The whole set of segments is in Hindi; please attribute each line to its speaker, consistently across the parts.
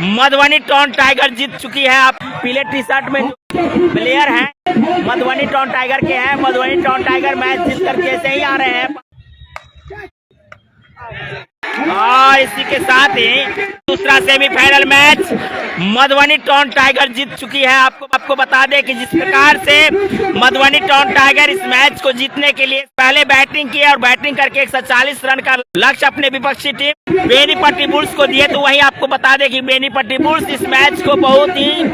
Speaker 1: मधुबनी टाउन टाइगर जीत चुकी है। आप पीले टी शर्ट में प्लेयर हैं मधुबनी टाउन टाइगर के हैं। मधुबनी टाउन टाइगर मैच जीत करके से ही आ रहे हैं। और इसी के साथ ही दूसरा semifinal match Madhubani town tiger जीत चुकी है। आपको बता दें कि जिस प्रकार से मधुबनी टाउन टाइगर इस मैच को जीतने के लिए पहले बैटिंग की और बैटिंग करके 140 रन का लक्ष्य अपने विपक्षी टीम बेनीपट्टी बुल्स को दिए, तो वहीं आपको बता दें कि बेनीपट्टी बुल्स इस मैच को बहुत ही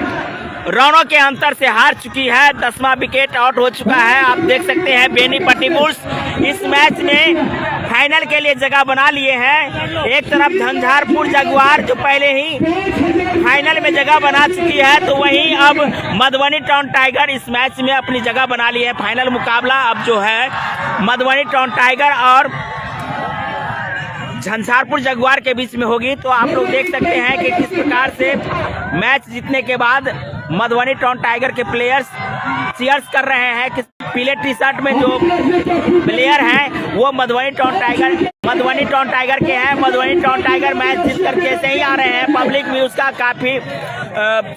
Speaker 1: रनों के अंतर से हार चुकी है। 10वां विकेट आउट हो चुका है। आप देख सकते हैं बेनीपट्टी बुल्स इस मैच में फाइनल के लिए जगह बना लिए हैं। एक तरफ झंझारपुर जगुआर जो पहले ही फाइनल में जगह बना चुकी है, तो वहीं अब मधुबनी टाउन टाइगर इस मैच में अपनी जगह बना ली है। फाइनल मुकाबला अब जो है मधुबनी टाउन टाइगर और झंझारपुर जगुआर के बीच में होगी। तो आप लोग देख सकते हैं कि किस प्रकार से मैच जीतने के बाद मधुबनी टाउन टाइगर के प्लेयर्स चीयर्स कर रहे हैं। कि पीले टी शर्ट में जो प्लेयर हैं वो मधुबनी टाउन टाइगर के हैं। मधुबनी टाउन टाइगर मैच जीत करके से ही आ रहे हैं। पब्लिक भी उसका काफी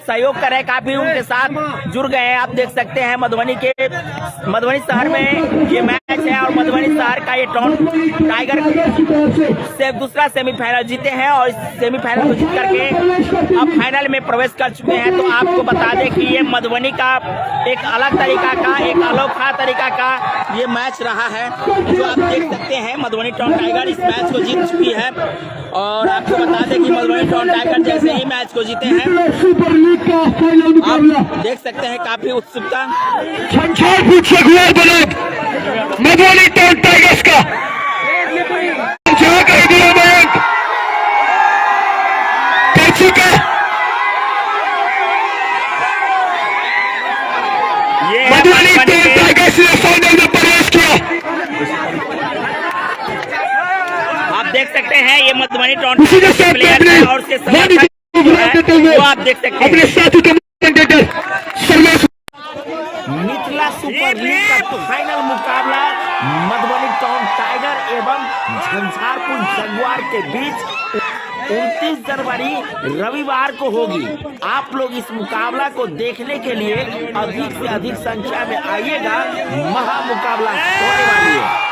Speaker 1: सहयोग करे, काफी उनके साथ जुड़ गए हैं। आप देख सकते हैं मधुबनी शहर में ये मैच है और मधुबनी शहर का ये टाउन टाइगर से दूसरा सेमीफाइनल जीते हैं और इस सेमीफाइनल को जीत करके अब फाइनल में प्रवेश कर चुके हैं। तो आपको बता दें कि ये मधुबनी का एक अलग तरीका का, एक अनोखा तरीका का ये मैच रहा है, जो आप देख सकते हैं। मधुबनी टाउन टाइगर इस मैच को जीत चुकी है और आपको बता दें कि मधुबनी टाउन टाइगर जैसे ही मैच को जीते हैं, आप देख सकते हैं काफी उत्सुकता
Speaker 2: मधुबनी टाउन टाइगर्स का
Speaker 1: ये
Speaker 2: मधुबनी टाउन टाइगर्स ने फाइनल में प्रवेश किया।
Speaker 1: आप देख सकते हैं ये मधुबनी टाउन टाइगर के प्लेयर है और उसके समर्थक जो है वो आप देख सकते हैं।
Speaker 2: अपने साथी commentator Sarvesh
Speaker 1: Mithila super league का फाइनल मुकाबला मधुबनी टाउन टाइगर एवं झंझारपुर जगुआर के बीच 29 जनवरी रविवार को होगी। आप लोग इस मुकाबला को देखने के लिए अधिक से अधिक संख्या में आइएगा। महा मुकाबला होने वाली है।